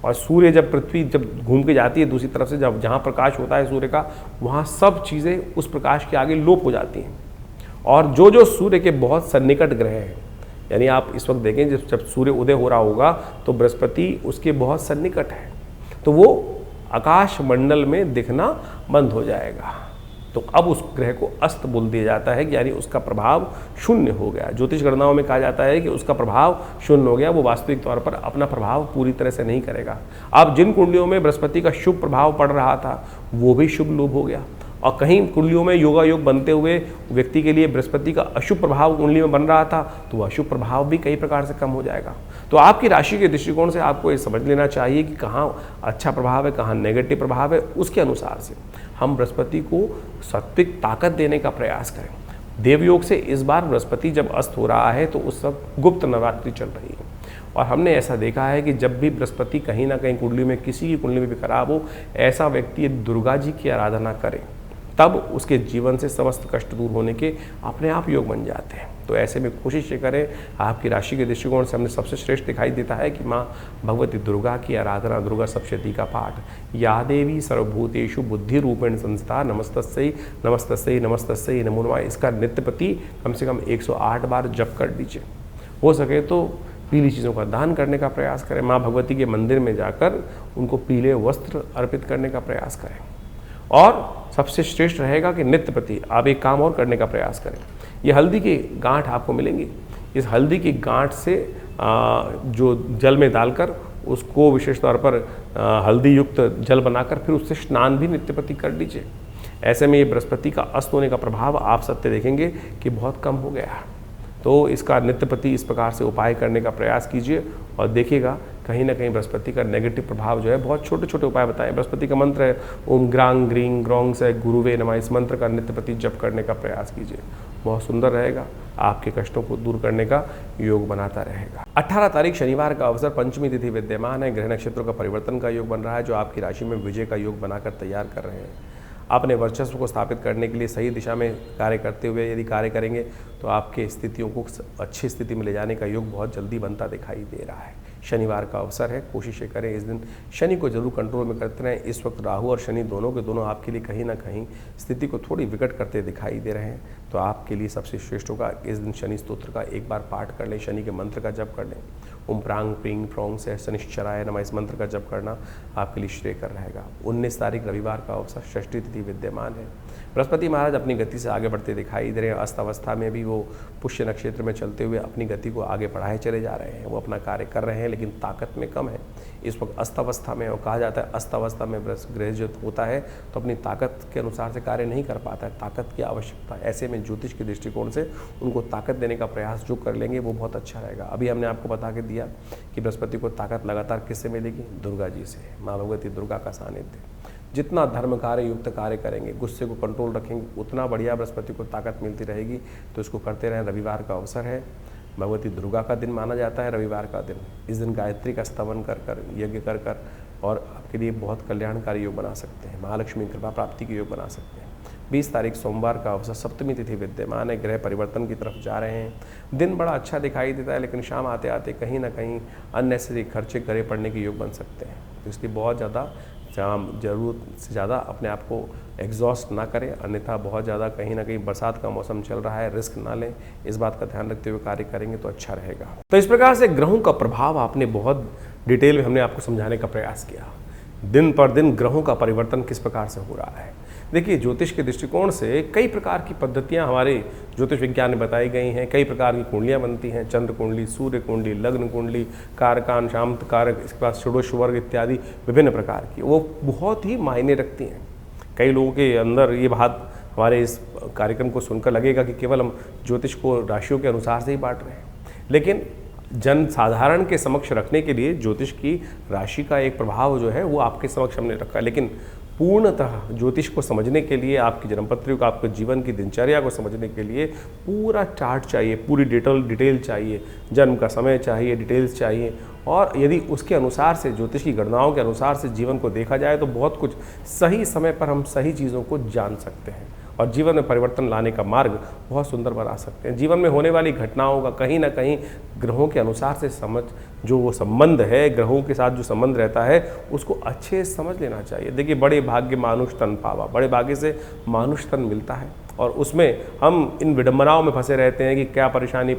और सूर्य जब, पृथ्वी जब घूम के जाती है दूसरी तरफ से, जब जहाँ प्रकाश होता है सूर्य का, वहाँ सब चीज़ें उस प्रकाश के आगे लोप हो जाती हैं। और जो जो सूर्य के बहुत सन्निकट ग्रह हैं, यानी आप इस वक्त देखें जब सूर्य उदय हो रहा होगा तो बृहस्पति उसके बहुत सन्निकट है, तो वो आकाश मंडल में दिखना बंद हो जाएगा। तो अब उस ग्रह को अस्त बोल दिया जाता है, यानी उसका प्रभाव शून्य हो गया। ज्योतिष गणनाओं में कहा जाता है कि उसका प्रभाव शून्य हो गया, वो वास्तविक तौर पर अपना प्रभाव पूरी तरह से नहीं करेगा। अब जिन कुंडलियों में बृहस्पति का शुभ प्रभाव पड़ रहा था वो भी शुभ लोप हो गया, और कहीं कुंडलियों में योगा योग बनते हुए व्यक्ति के लिए बृहस्पति का अशुभ प्रभाव कुंडली में बन रहा था, तो वह अशुभ प्रभाव भी कई प्रकार से कम हो जाएगा। तो आपकी राशि के दृष्टिकोण से आपको ये समझ लेना चाहिए कि कहाँ अच्छा प्रभाव है, कहाँ नेगेटिव प्रभाव है। उसके अनुसार से हम बृहस्पति को सात्विक ताकत देने का प्रयास करें। देवयोग से इस बार बृहस्पति जब अस्त हो रहा है तो उस वक्त गुप्त नवरात्रि चल रही है, और हमने ऐसा देखा है कि जब भी बृहस्पति कहीं ना कहीं कुंडली में, किसी की कुंडली में भी खराब हो, ऐसा व्यक्ति यदि दुर्गा जी की आराधना करे तब उसके जीवन से समस्त कष्ट दूर होने के अपने आप योग बन जाते हैं। तो ऐसे में कोशिश ये करें, आपकी राशि के दृष्टिकोण से हमने सबसे श्रेष्ठ दिखाई देता है कि माँ भगवती दुर्गा की आराधना, दुर्गा सप्तशती का पाठ, या देवी सर्वभूतेषु बुद्धि रूपेण संस्था नमस्तस्यै नमस्तस्यै नमस्तस्यै नमो नमः, इसका नित्य प्रति कम से कम 108 बार जप कर लीजिए। हो सके तो पीली चीज़ों का दान करने का प्रयास करें, माँ भगवती के मंदिर में जाकर उनको पीले वस्त्र अर्पित करने का प्रयास करें। और सबसे श्रेष्ठ रहेगा कि नित्य प्रति आप एक काम और करने का प्रयास करें। ये हल्दी की गांठ आपको मिलेंगी, इस हल्दी की गांठ से जो जल में डालकर उसको विशेष तौर पर हल्दी युक्त जल बनाकर फिर उससे स्नान भी नित्य प्रति कर लीजिए। ऐसे में ये बृहस्पति का अस्त होने का प्रभाव आप सत्य देखेंगे कि बहुत कम हो गया। तो इसका नित्य प्रति इस प्रकार से उपाय करने का प्रयास कीजिए और देखिएगा कहीं ना कहीं बृहस्पति का नेगेटिव प्रभाव जो है, बहुत छोटे छोटे उपाय बताएं। बृहस्पति का मंत्र है ओम ग्रांग ग्रीं ग्रौंग से गुरुवे नमः, इस मंत्र का नित्य प्रति जप करने का प्रयास कीजिए, बहुत सुंदर रहेगा, आपके कष्टों को दूर करने का योग बनाता रहेगा। 18 तारीख शनिवार का अवसर, पंचमी तिथि विद्यमान है, ग्रह नक्षत्रों का परिवर्तन का योग बन रहा है जो आपकी राशि में विजय का योग बनाकर तैयार कर रहे हैं। अपने वर्चस्व को स्थापित करने के लिए सही दिशा में कार्य करते हुए यदि कार्य करेंगे तो आपके स्थितियों को अच्छी स्थिति में ले जाने का योग बहुत जल्दी बनता दिखाई दे रहा है। शनिवार का अवसर है, कोशिश करें इस दिन शनि को जरूर कंट्रोल में करते रहें। इस वक्त राहु और शनि दोनों के दोनों आपके लिए कहीं ना कहीं स्थिति को थोड़ी विकट करते दिखाई दे रहे हैं, तो आपके लिए सबसे श्रेष्ठ होगा इस दिन शनि स्तोत्र का एक बार पाठ कर लें, शनि के मंत्र का जप कर लें। ओम प्रांग प्रींग फ्रोंग से शनिश्चराय नमः, इस मंत्र का जप करना आपके लिए श्रेय कर रहेगा। 19 तारीख रविवार का अवसर, षष्ठी तिथि विद्यमान है। बृहस्पति महाराज अपनी गति से आगे बढ़ते दिखाई दे रहे हैं। अस्त अवस्था में भी वो पुष्य नक्षत्र में चलते हुए अपनी गति को आगे बढ़ाए चले जा रहे हैं, वो अपना कार्य कर रहे हैं लेकिन ताकत में कम है। इस वक्त अस्त अवस्था में, और कहा जाता है अस्त अवस्था में ग्रह जो होता है तो अपनी ताकत के अनुसार से कार्य नहीं कर पाता है, ताकत की आवश्यकता है। ऐसे में ज्योतिष के दृष्टिकोण से उनको ताकत देने का प्रयास जो कर लेंगे वो बहुत अच्छा रहेगा। अभी हमने आपको बता के दिया कि बृहस्पति को ताकत लगातार किससे मिलेगी, दुर्गा जी से, माँ भगवती दुर्गा का सानिध्य। जितना धर्म कार्य युक्त कार्य करेंगे, गुस्से को कंट्रोल रखेंगे, उतना बढ़िया बृहस्पति को ताकत मिलती रहेगी, तो इसको करते रहें। रविवार का अवसर है, भगवती दुर्गा का दिन माना जाता है रविवार का दिन। इस दिन गायत्री का स्तवन कर कर, यज्ञ कर कर, और आपके लिए बहुत कल्याणकारी योग बना सकते हैं, महालक्ष्मी कृपा प्राप्ति के योग बना सकते हैं। 20 तारीख सोमवार का अवसर, सप्तमी तिथि विद्यमान है, ग्रह परिवर्तन की तरफ जा रहे हैं। दिन बड़ा अच्छा दिखाई देता है लेकिन शाम आते आते कहीं ना कहीं अननेसेसरी खर्चे गड़े पड़ने के योग बन सकते हैं, तो इसलिए बहुत ज़्यादा ज़रूरत से ज़्यादा अपने आप को एग्जॉस्ट ना करें, अन्यथा बहुत ज़्यादा कहीं ना कहीं बरसात का मौसम चल रहा है, रिस्क ना लें। इस बात का ध्यान रखते हुए कार्य करेंगे तो अच्छा रहेगा। तो इस प्रकार से ग्रहों का प्रभाव आपने बहुत डिटेल में हमने आपको समझाने का प्रयास किया। दिन पर दिन ग्रहों का परिवर्तन किस प्रकार से हो रहा है। देखिए, ज्योतिष के दृष्टिकोण से कई प्रकार की पद्धतियां हमारे ज्योतिष विज्ञान में बताई गई हैं, कई प्रकार की कुंडलियां बनती हैं, चंद्र कुंडली, सूर्य कुंडली, लग्न कुंडली, कारकान, शांत कारक, इसके बाद षोडश वर्ग इत्यादि विभिन्न प्रकार की, वो बहुत ही मायने रखती हैं। कई लोगों के अंदर ये बात हमारे इस कार्यक्रम को सुनकर लगेगा कि केवल हम ज्योतिष को राशियों के अनुसार से ही बांट रहे हैं, लेकिन जन साधारण के समक्ष रखने के लिए ज्योतिष की राशि का एक प्रभाव जो है वो आपके समक्ष हमने रखा है। लेकिन पूर्णतः ज्योतिष को समझने के लिए, आपकी जन्मपत्री को, आपके जीवन की दिनचर्या को समझने के लिए पूरा चार्ट चाहिए, पूरी डिटेल चाहिए, जन्म का समय चाहिए, डिटेल्स चाहिए, और यदि उसके अनुसार से, ज्योतिष की गणनाओं के अनुसार से जीवन को देखा जाए तो बहुत कुछ सही समय पर हम सही चीज़ों को जान सकते हैं और जीवन में परिवर्तन लाने का मार्ग बहुत सुंदर बना सकते हैं। जीवन में होने वाली घटनाओं का कहीं ना कहीं ग्रहों के अनुसार से समझ, जो वो संबंध है, ग्रहों के साथ जो संबंध रहता है उसको अच्छे से समझ लेना चाहिए। देखिए, बड़े भाग्य मानुष तन पावा, बड़े भाग्य से मानुष तन मिलता है, और उसमें हम इन विडंबनाओं में फंसे रहते हैं कि क्या परेशानी।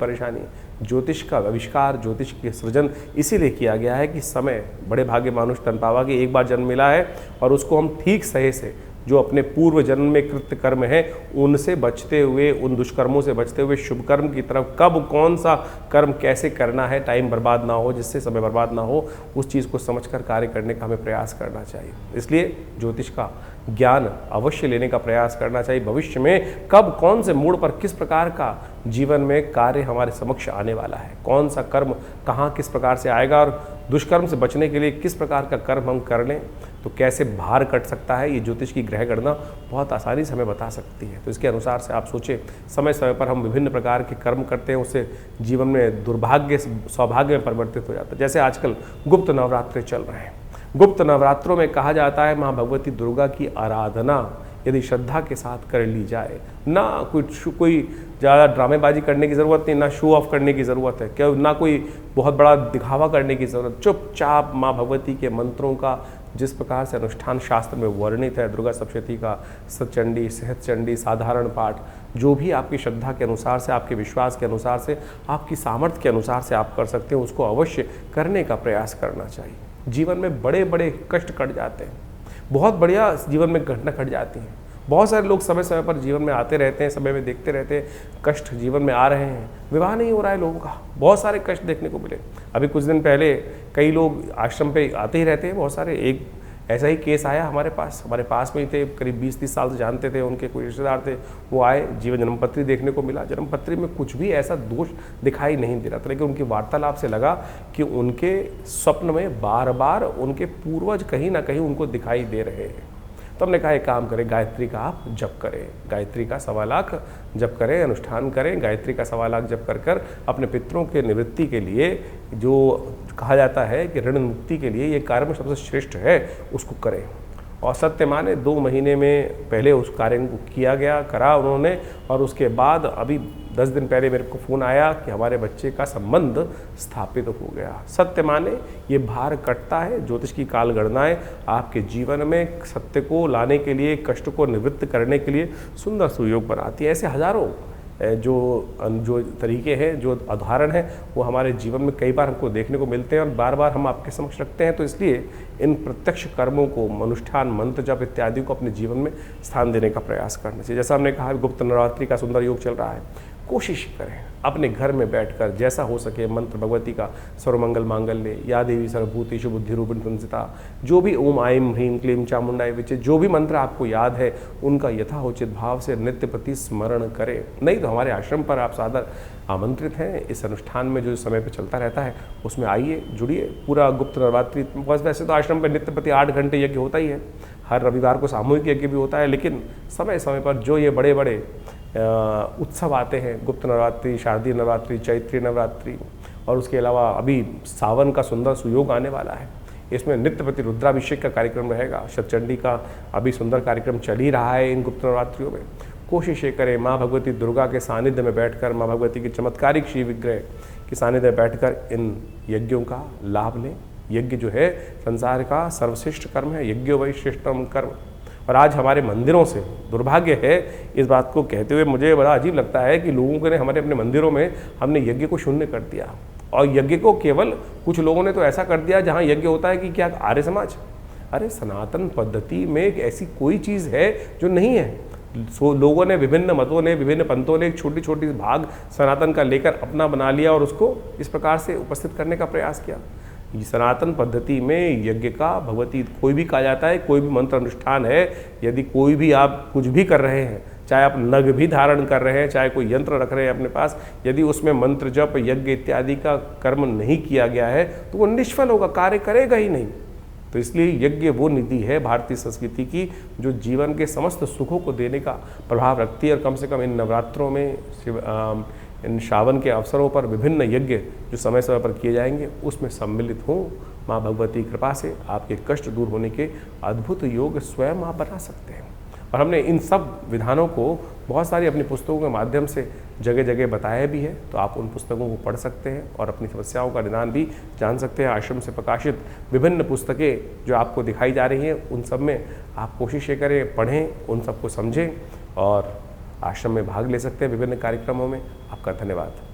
ज्योतिष का आविष्कार, ज्योतिष के सृजन इसीलिए किया गया है कि समय, बड़े भाग्य मानुष तन पावा, कि एक बार जन्म मिला है और उसको हम ठीक सही से जो अपने पूर्व जन्म में कृत्य कर्म है उनसे बचते हुए, उन दुष्कर्मों से बचते हुए शुभ कर्म की तरफ कब कौन सा कर्म कैसे करना है, टाइम बर्बाद ना हो, जिससे समय बर्बाद ना हो, उस चीज़ को समझकर कार्य करने का हमें प्रयास करना चाहिए। इसलिए ज्योतिष का ज्ञान अवश्य लेने का प्रयास करना चाहिए। भविष्य में कब कौन से मोड़ पर किस प्रकार का जीवन में कार्य हमारे समक्ष आने वाला है, कौन सा कर्म कहाँ किस प्रकार से आएगा और दुष्कर्म से बचने के लिए किस प्रकार का कर्म हम कर लें तो कैसे भार कट सकता है, ये ज्योतिष की ग्रह गणना बहुत आसानी से हमें बता सकती है। तो इसके अनुसार से आप सोचें, समय समय पर हम विभिन्न प्रकार के कर्म करते हैं, उससे जीवन में दुर्भाग्य सौभाग्य में परिवर्तित हो जाता है। जैसे आजकल गुप्त नवरात्रे चल रहे हैं। गुप्त नवरात्रों में कहा जाता है माँ भगवती दुर्गा की आराधना यदि श्रद्धा के साथ कर ली जाए, ना कोई ज़्यादा ड्रामेबाजी करने की ज़रूरत नहीं, ना शो ऑफ करने की ज़रूरत है, क्या ना कोई बहुत बड़ा दिखावा करने की ज़रूरत, चुपचाप माँ भगवती के मंत्रों का जिस प्रकार से अनुष्ठान शास्त्र में वर्णित है, दुर्गा सप्तशती का सतचंडी, सहस्रचंडी, साधारण पाठ, जो भी आपकी श्रद्धा के अनुसार से, आपके विश्वास के अनुसार से, आपकी सामर्थ्य के अनुसार से आप कर सकते हैं, उसको अवश्य करने का प्रयास करना चाहिए। जीवन में बड़े बड़े कष्ट कट जाते हैं, बहुत बढ़िया जीवन में घटना घट जाती हैं। बहुत सारे लोग समय समय पर जीवन में आते रहते हैं, समय में देखते रहते हैं, कष्ट जीवन में आ रहे हैं, विवाह नहीं हो रहा है लोगों का, बहुत सारे कष्ट देखने को मिले। अभी कुछ दिन पहले कई लोग आश्रम पे आते ही रहते हैं, बहुत सारे, एक ऐसा ही केस आया हमारे पास में ही थे, करीब 20-30 साल से जानते थे, उनके कोई रिश्तेदार थे, वो आए, जीवन जन्मपत्री देखने को मिला, जन्मपत्री में कुछ भी ऐसा दोष दिखाई नहीं दे रहा था, लेकिन उनकी वार्तालाप से लगा कि उनके स्वप्न में बार बार उनके पूर्वज कहीं ना कहीं उनको दिखाई दे रहे हैं। तो हमने कहा एक काम करें, गायत्री का आप जप करें, गायत्री का 1.25 लाख जप करें, अनुष्ठान करें, गायत्री का 1.25 लाख जप कर अपने पितरों के निवृत्ति के लिए, जो कहा जाता है कि ऋण मुक्ति के लिए ये कार्य में सबसे श्रेष्ठ है, उसको करें। और सत्य माने 2 महीने में पहले उस कार्य को करा उन्होंने, और उसके बाद अभी 10 दिन पहले मेरे को फ़ोन आया कि हमारे बच्चे का संबंध स्थापित हो गया। सत्य माने ये भार कटता है। ज्योतिष की काल गणनाएं आपके जीवन में सत्य को लाने के लिए, कष्ट को निवृत्त करने के लिए सुंदर सुयोग बनाती है। ऐसे हजारों जो तरीके हैं, जो उदाहरण हैं, वो हमारे जीवन में कई बार हमको देखने को मिलते हैं और बार बार हम आपके समक्ष रखते हैं। तो इसलिए इन प्रत्यक्ष कर्मों को, अनुष्ठान, मंत्र जप इत्यादि को अपने जीवन में स्थान देने का प्रयास करना चाहिए। जैसा हमने कहा, गुप्त नवरात्रि का सुंदर योग चल रहा है, कोशिश करें अपने घर में बैठकर जैसा हो सके मंत्र भगवती का सर्वमंगल मांगल्य, या देवी सर्वभूतेषु बुद्धि रूपिणी संस्थिता, जो भी ओम आईं ह्रीं क्लीं चामुंडाय विचे, जो भी मंत्र आपको याद है उनका यथाउचित भाव से नित्य प्रति स्मरण करें। नहीं तो हमारे आश्रम पर आप सादर आमंत्रित हैं। इस अनुष्ठान में जो समय पर चलता रहता है उसमें आइए, जुड़िए। पूरा गुप्त नवरात्रि, वैसे तो आश्रम पर नित्य प्रति 8 घंटे यज्ञ होता ही है, हर रविवार को सामूहिक यज्ञ भी होता है, लेकिन समय समय पर जो ये बड़े बड़े उत्सव आते हैं, गुप्त नवरात्रि, शारदीय नवरात्रि, चैत्री नवरात्रि, और उसके अलावा अभी सावन का सुंदर सुयोग आने वाला है, इसमें नित्य प्रति रुद्राभिषेक का कार्यक्रम रहेगा, शतचंडी का अभी सुंदर कार्यक्रम चल ही रहा है इन गुप्त नवरात्रियों में। कोशिश ये करें माँ भगवती दुर्गा के सानिध्य में बैठकर, माँ भगवती की चमत्कारिक श्री विग्रह के सानिध्य में बैठकर इन यज्ञों का लाभ लें। यज्ञ जो है संसार का सर्वश्रेष्ठ कर्म है, यज्ञो वै श्रेष्ठतम कर्म। और आज हमारे मंदिरों से दुर्भाग्य है, इस बात को कहते हुए मुझे बड़ा अजीब लगता है कि लोगों ने हमारे अपने मंदिरों में हमने यज्ञ को शून्य कर दिया, और यज्ञ को केवल कुछ लोगों ने तो ऐसा कर दिया जहाँ यज्ञ होता है कि क्या आर्य समाज। अरे सनातन पद्धति में एक ऐसी कोई चीज़ है जो नहीं है। लोगों ने, विभिन्न मतों ने, विभिन्न पंथों ने एक छोटी छोटी भाग सनातन का लेकर अपना बना लिया और उसको इस प्रकार से उपस्थित करने का प्रयास किया। सनातन पद्धति में यज्ञ का भगवती कोई भी कहा जाता है, कोई भी मंत्र अनुष्ठान है, यदि कोई भी आप कुछ भी कर रहे हैं, चाहे आप नग भी धारण कर रहे हैं, चाहे कोई यंत्र रख रहे हैं अपने पास, यदि उसमें मंत्र जप, यज्ञ इत्यादि का कर्म नहीं किया गया है तो वो निष्फल होगा, कार्य करेगा ही नहीं। तो इसलिए यज्ञ वो निधि है भारतीय संस्कृति की जो जीवन के समस्त सुखों को देने का प्रभाव रखती है। और कम से कम इन नवरात्रों में, इन श्रावण के अवसरों पर विभिन्न यज्ञ जो समय समय पर किए जाएंगे उसमें सम्मिलित हों। माँ भगवती कृपा से आपके कष्ट दूर होने के अद्भुत योग स्वयं आप बना सकते हैं। और हमने इन सब विधानों को बहुत सारी अपनी पुस्तकों के माध्यम से जगह जगह बताया भी है, तो आप उन पुस्तकों को पढ़ सकते हैं और अपनी समस्याओं का निदान भी जान सकते हैं। आश्रम से प्रकाशित विभिन्न पुस्तकें जो आपको दिखाई जा रही हैं, उन सब में आप कोशिश करें, पढ़ें, उन सबको समझें और आश्रम में भाग ले सकते हैं विभिन्न कार्यक्रमों में। आपका धन्यवाद।